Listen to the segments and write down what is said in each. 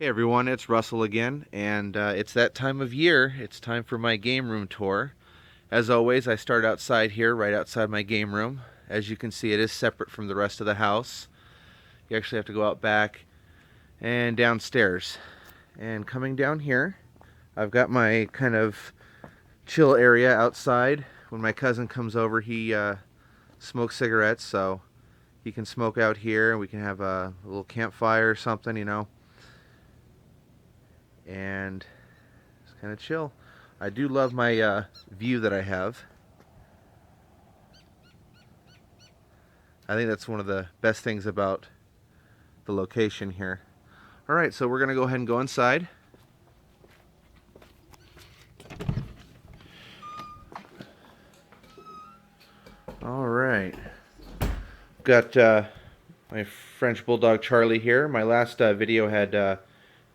Hey everyone, it's Russell again, and it's that time of year. It's time for my game room tour. As always, I start outside here, right outside my game room. As you can see, it is separate from the rest of the house. You actually have to go out back and downstairs. And coming down here, I've got my kind of chill area outside. When my cousin comes over, he smokes cigarettes, so he can smoke out here, and we can have a little campfire or something. And it's kind of chill. I do love my view that I have. I think that's one of the best things about the location here. All right, so we're gonna go ahead and go inside. All right, got my French Bulldog Charlie here. My last video had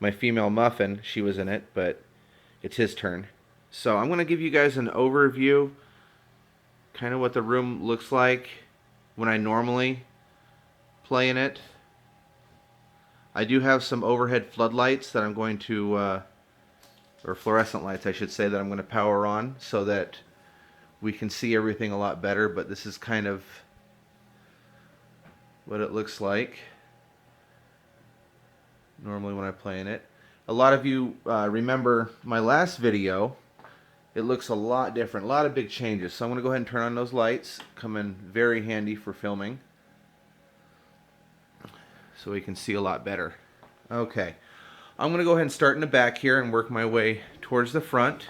my female Muffin. She was in it, but it's his turn. So I'm gonna give you guys an overview, kind of what the room looks like when I normally play in it. I do have some overhead floodlights that I'm going to, or fluorescent lights I should say, that I'm going to power on so that we can see everything a lot better, but this is kind of what it looks like normally when I play in it. A lot of you remember my last video. It looks a lot different, a lot of big changes. So I'm going to go ahead and turn on those lights. Come in very handy for filming so we can see a lot better. Okay, I'm going to go ahead and start in the back here and work my way towards the front.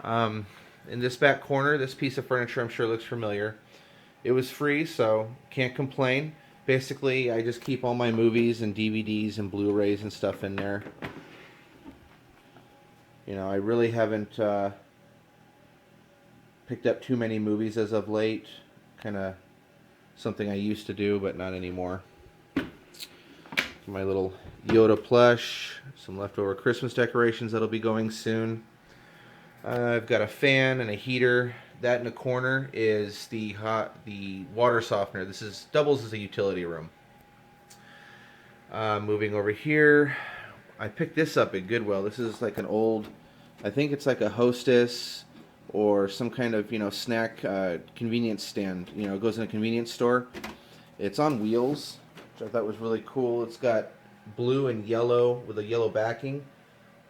In this back corner, this piece of furniture I'm sure looks familiar. It was free, so can't complain. Basically, I just keep all my movies and DVDs and Blu-rays and stuff in there. I really haven't picked up too many movies as of late. Kind of something I used to do, but not anymore. My little Yoda plush, some leftover Christmas decorations that'll be going soon. I've got a fan and a heater. That in the corner is the water softener. This doubles as a utility room. Moving over here, I picked this up at Goodwill. This is like an old, I think it's like a Hostess or some kind of snack convenience stand. It goes in a convenience store. It's on wheels, which I thought was really cool. It's got blue and yellow with a yellow backing.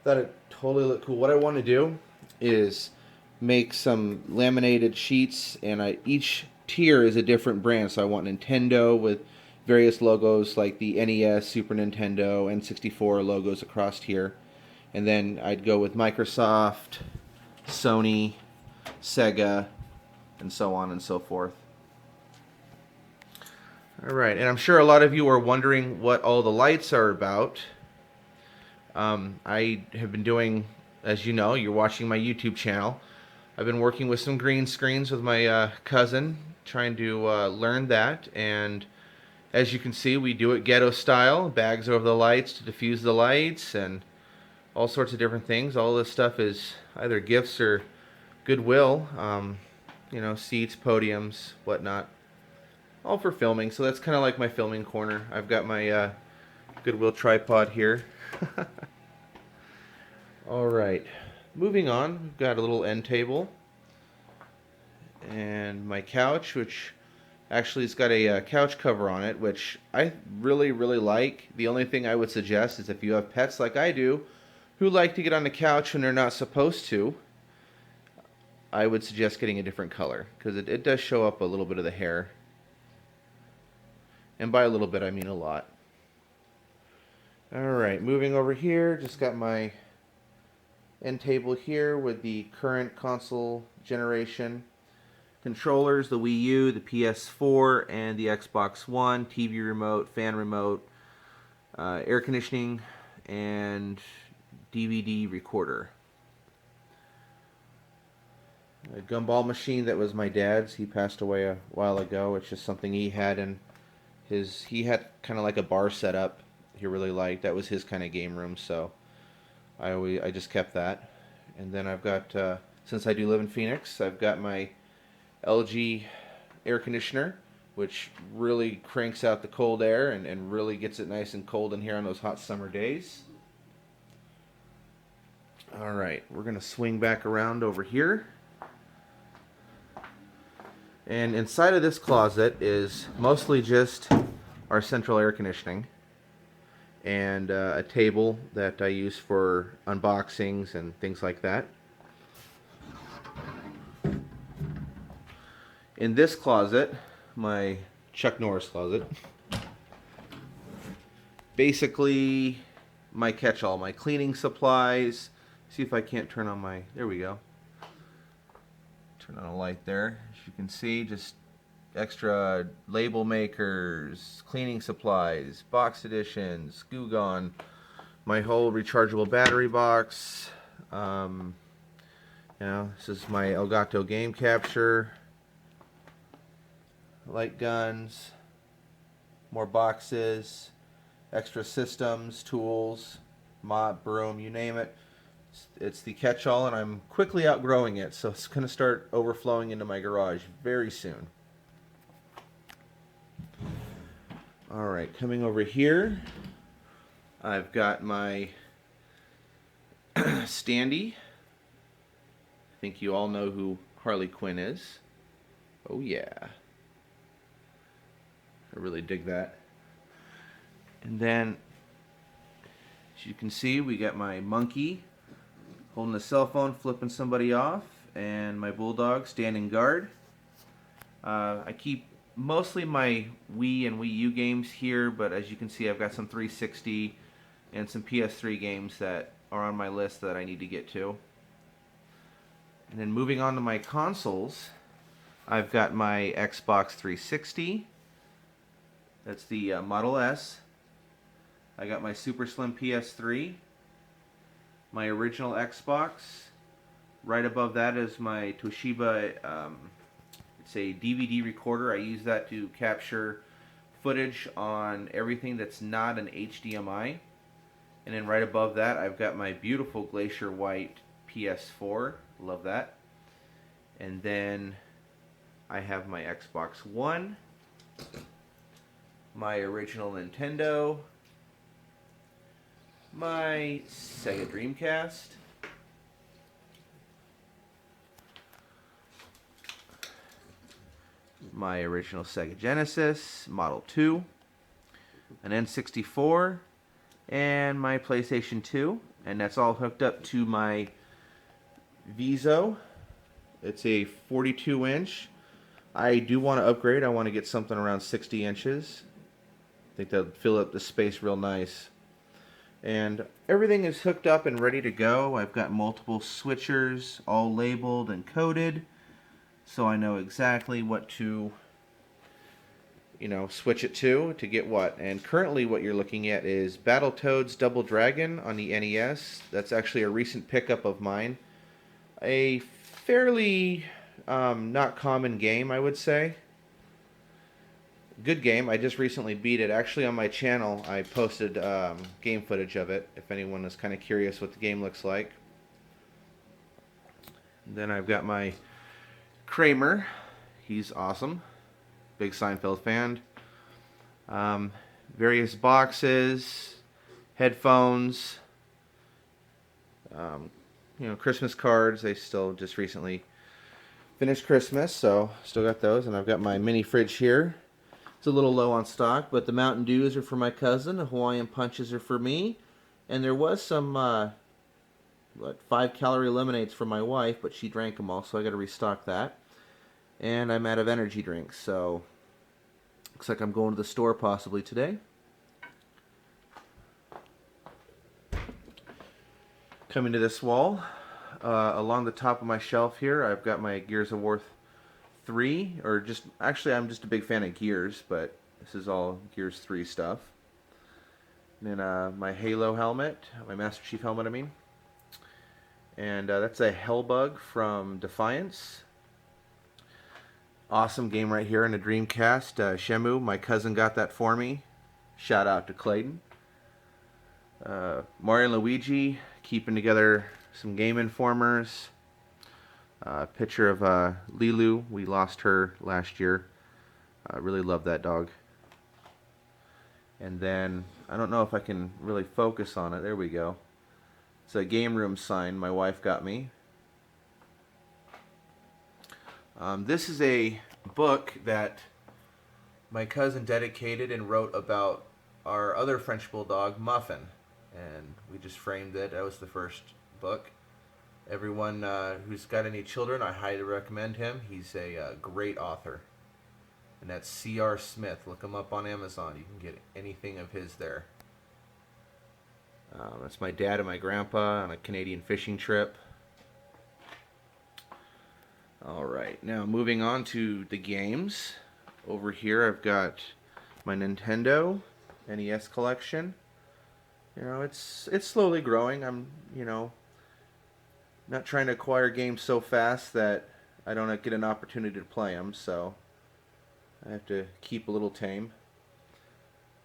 Thought it totally looked cool. What I want to do is make some laminated sheets, and each tier is a different brand. So I want Nintendo with various logos like the NES, Super Nintendo, N64 logos across here. And then I'd go with Microsoft, Sony, Sega, and so on and so forth. Alright, and I'm sure a lot of you are wondering what all the lights are about. I have been doing, as you know, you're watching my YouTube channel. I've been working with some green screens with my cousin, trying to learn that. And as you can see, we do it ghetto style. Bags over the lights to diffuse the lights and all sorts of different things. All this stuff is either gifts or goodwill. Seats, podiums, whatnot. All for filming. So that's kind of like my filming corner. I've got my Goodwill tripod here. Alright, moving on, we've got a little end table and my couch, which actually has got a couch cover on it, which I really, really like. The only thing I would suggest is if you have pets like I do, who like to get on the couch when they're not supposed to, I would suggest getting a different color, because it does show up a little bit of the hair. And by a little bit, I mean a lot. Alright, moving over here, just got my end table here with the current console generation controllers, the Wii U, the PS4, and the Xbox One, TV remote, fan remote, air conditioning, and DVD recorder. A gumball machine that was my dad's. He passed away a while ago. It's just something he had in he had kind of like a bar setup he really liked. That was his kind of game room, so I just kept that. And then I've got, since I do live in Phoenix, I've got my LG air conditioner, which really cranks out the cold air and really gets it nice and cold in here on those hot summer days. Alright, we're going to swing back around over here. And inside of this closet is mostly just our central air conditioning and a table that I use for unboxings and things like that. In this closet, my Chuck Norris closet, basically my catch-all, my cleaning supplies. See if I can't turn on my, there we go. Turn on a light there. As you can see, just extra label makers, cleaning supplies, box editions, Goo Gone, my whole rechargeable battery box. This is my Elgato game capture, light guns, more boxes, extra systems, tools, mop, broom, you name it. It's the catch-all, and I'm quickly outgrowing it, so it's going to start overflowing into my garage very soon. Alright, coming over here, I've got my standee. I think you all know who Harley Quinn is. Oh yeah. I really dig that. And then, as you can see, we got my monkey holding a cell phone, flipping somebody off, and my bulldog standing guard. I keep mostly my Wii and Wii U games here, but as you can see, I've got some 360 and some PS3 games that are on my list that I need to get to. And then moving on to my consoles, I've got my Xbox 360. That's the Model S. I got my Super Slim PS3. My original Xbox. Right above that is my Toshiba, it's a DVD recorder. I use that to capture footage on everything that's not an HDMI. And then right above that, I've got my beautiful Glacier White PS4. Love that. And then I have my Xbox One, my original Nintendo, my Sega Dreamcast, my original Sega Genesis, Model 2, an N64, and my PlayStation 2. And that's all hooked up to my Viso. It's a 42-inch. I do want to upgrade. I want to get something around 60 inches. I think that'll fill up the space real nice. And everything is hooked up and ready to go. I've got multiple switchers, all labeled and coded, so I know exactly what to, switch it to get what. And currently what you're looking at is Battletoads Double Dragon on the NES. That's actually a recent pickup of mine. A fairly not common game, I would say. Good game. I just recently beat it. Actually, on my channel, I posted game footage of it, if anyone is kind of curious what the game looks like. Then I've got my Kramer. He's awesome. Big Seinfeld fan. Various boxes, headphones, Christmas cards. They still just recently finished Christmas, so still got those. And I've got my mini fridge here. It's a little low on stock, but the Mountain Dews are for my cousin, the Hawaiian Punches are for me, and there was some 5-calorie lemonades for my wife, but she drank them all, so I got to restock that. And I'm out of energy drinks, so looks like I'm going to the store possibly today. Coming to this wall, along the top of my shelf here, I've got my Gears of War 3, or I'm just a big fan of Gears, but this is all Gears 3 stuff. And then my Halo helmet, my Master Chief helmet, I mean. And that's a Hellbug from Defiance. Awesome game right here in the Dreamcast. Shenmue, my cousin got that for me. Shout out to Clayton. Mario and Luigi, keeping together some Game Informers. Picture of Lilu. We lost her last year. I really love that dog. And then, I don't know if I can really focus on it. There we go. It's a game room sign my wife got me. This is a book that my cousin dedicated and wrote about our other French Bulldog, Muffin. And we just framed it. That was the first book. Everyone who's got any children, I highly recommend him. He's a great author. And that's C.R. Smith. Look him up on Amazon. You can get anything of his there. That's my dad and my grandpa on a Canadian fishing trip. Alright, now moving on to the games. Over here I've got my Nintendo NES collection. You know, it's slowly growing. I'm, not trying to acquire games so fast that I don't get an opportunity to play them, so I have to keep a little tame.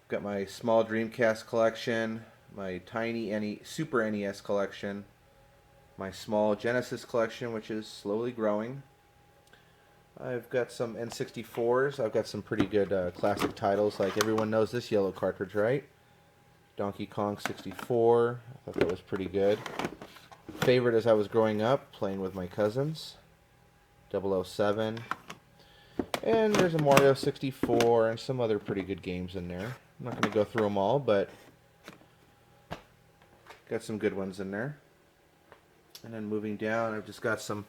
Got my small Dreamcast collection, my tiny Super NES collection, my small Genesis collection, which is slowly growing. I've got some N64s. I've got some pretty good classic titles, like everyone knows this yellow cartridge, right? Donkey Kong 64. I thought that was pretty good. Favorite as I was growing up, playing with my cousins. 007. And there's a Mario 64 and some other pretty good games in there. I'm not going to go through them all, but got some good ones in there. And then moving down, I've just got some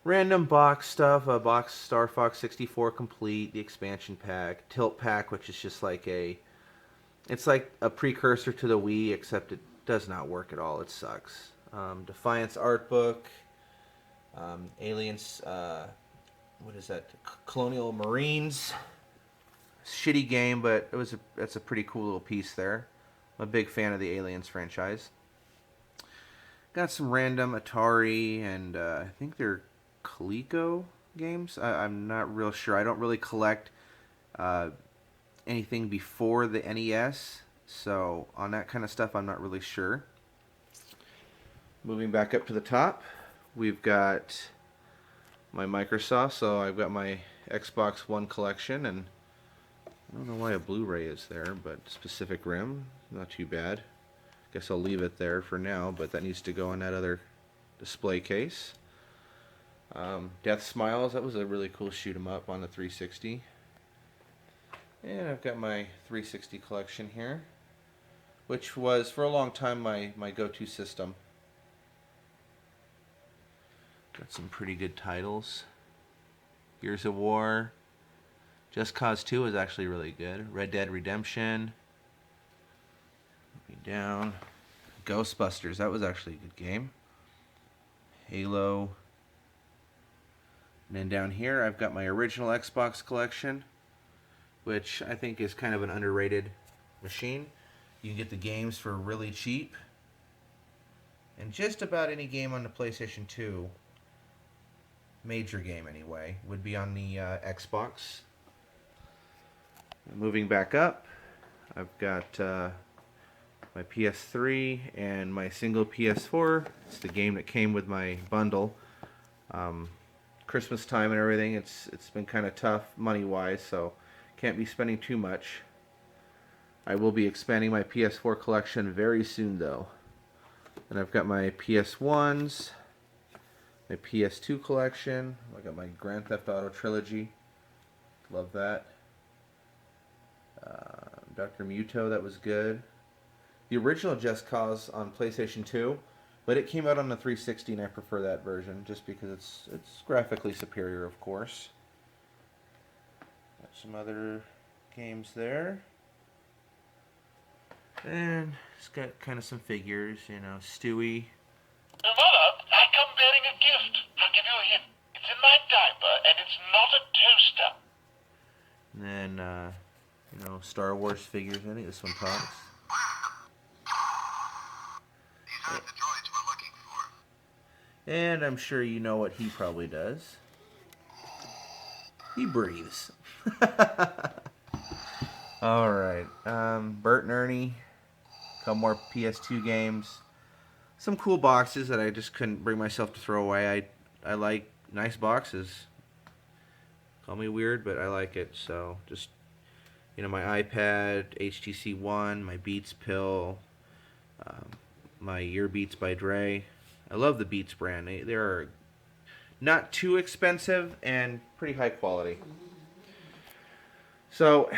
random box stuff. A box Star Fox 64 Complete, the expansion pack, Tilt Pack, which is just like it's like a precursor to the Wii, except it does not work at all. It sucks. Defiance Art Book, Aliens, what is that? Colonial Marines. Shitty game, but that's a pretty cool little piece there. I'm a big fan of the Aliens franchise. Got some random Atari and I think they're Coleco games. I'm not real sure. I don't really collect anything before the NES, so on that kind of stuff I'm not really sure. Moving back up to the top, we've got my Microsoft, so I've got my Xbox One collection, and I don't know why a Blu-ray is there, but Specific Rim, not too bad. Guess I'll leave it there for now, but that needs to go in that other display case. Death Smiles, that was a really cool shoot 'em up on the 360. And I've got my 360 collection here, which was for a long time my go-to system. Got some pretty good titles. Gears of War. Just Cause 2 is actually really good. Red Dead Redemption. Moving down. Ghostbusters, that was actually a good game. Halo. And then down here I've got my original Xbox collection, which I think is kind of an underrated machine. You can get the games for really cheap. And just about any game on the PlayStation 2, major game anyway, would be on the Xbox. Moving back up, I've got my PS3 and my single PS4. It's the game that came with my bundle. Christmas time and everything, it's been kind of tough money-wise, so can't be spending too much. I will be expanding my PS4 collection very soon, though. And I've got my PS1s, my PS2 collection. I got my Grand Theft Auto trilogy. Love that. Dr. Muto, that was good. The original Just Cause on PlayStation 2, but it came out on the 360 and I prefer that version just because it's graphically superior, of course. Got some other games there. And it's got kind of some figures, Stewie. Mother, I come bearing a gift. I'll give you a hint. It's in my diaper, and it's not a toaster. And then, Star Wars figures. I think this one talks. These aren't the droids we're looking for. And I'm sure you know what he probably does. He breathes. Alright. Bert and Ernie. A couple more PS2 games. Some cool boxes that I just couldn't bring myself to throw away. I like nice boxes. Call me weird, but I like it. So just, my iPad, HTC One, my Beats pill, my Ear Beats by Dre. I love the Beats brand. They're not too expensive and pretty high quality. So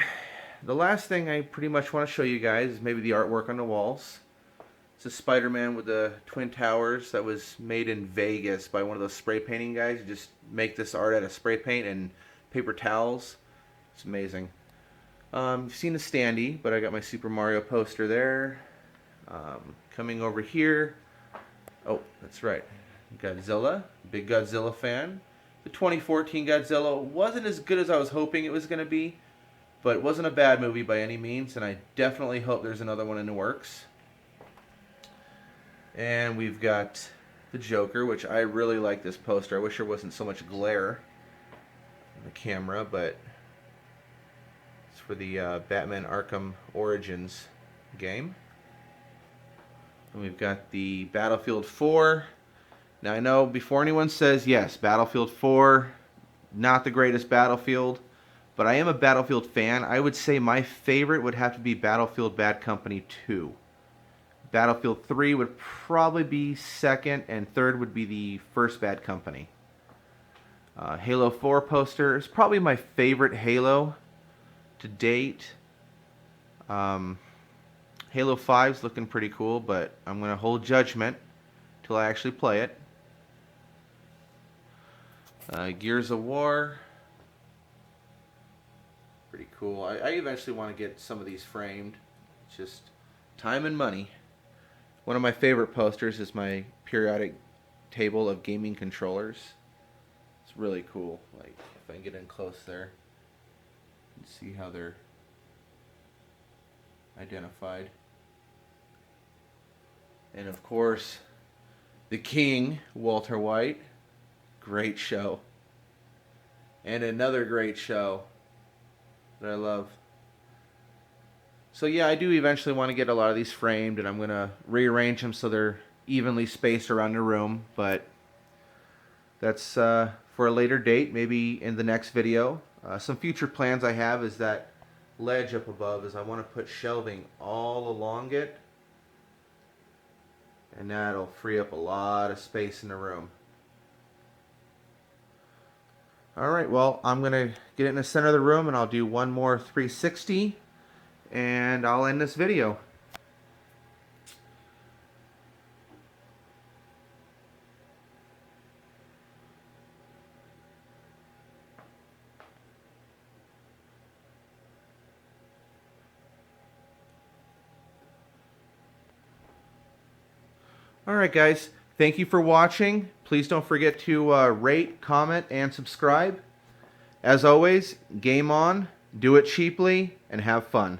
the last thing I pretty much want to show you guys is maybe the artwork on the walls. It's a Spider-Man with the Twin Towers that was made in Vegas by one of those spray painting guys who just make this art out of spray paint and paper towels. It's amazing. You've seen the standee, but I got my Super Mario poster there. Coming over here, oh, that's right, Godzilla, big Godzilla fan. The 2014 Godzilla wasn't as good as I was hoping it was going to be, but it wasn't a bad movie by any means, and I definitely hope there's another one in the works. And we've got the Joker, which I really like this poster. I wish there wasn't so much glare on the camera, but it's for the Batman Arkham Origins game. And we've got the Battlefield 4. Now I know before anyone says, yes, Battlefield 4, not the greatest Battlefield, but I am a Battlefield fan. I would say my favorite would have to be Battlefield Bad Company 2. Battlefield 3 would probably be second, and third would be the first Bad Company. Halo 4 poster is probably my favorite Halo to date. Halo 5's looking pretty cool, but I'm going to hold judgment till I actually play it. Gears of War. Pretty cool. I eventually want to get some of these framed. It's just time and money. One of my favorite posters is my periodic table of gaming controllers. It's really cool. Like, if I can get in close there, you can see how they're identified. And of course, the King, Walter White. Great show. And another great show that I love. So yeah, I do eventually want to get a lot of these framed, and I'm going to rearrange them so they're evenly spaced around the room, but that's for a later date, maybe in the next video. Some future plans I have is that ledge up above is I want to put shelving all along it, and that'll free up a lot of space in the room. Alright, well, I'm going to get it in the center of the room, and I'll do one more 360. And I'll end this video. Alright guys, thank you for watching. Please don't forget to rate, comment, and subscribe. As always, game on, do it cheaply, and have fun.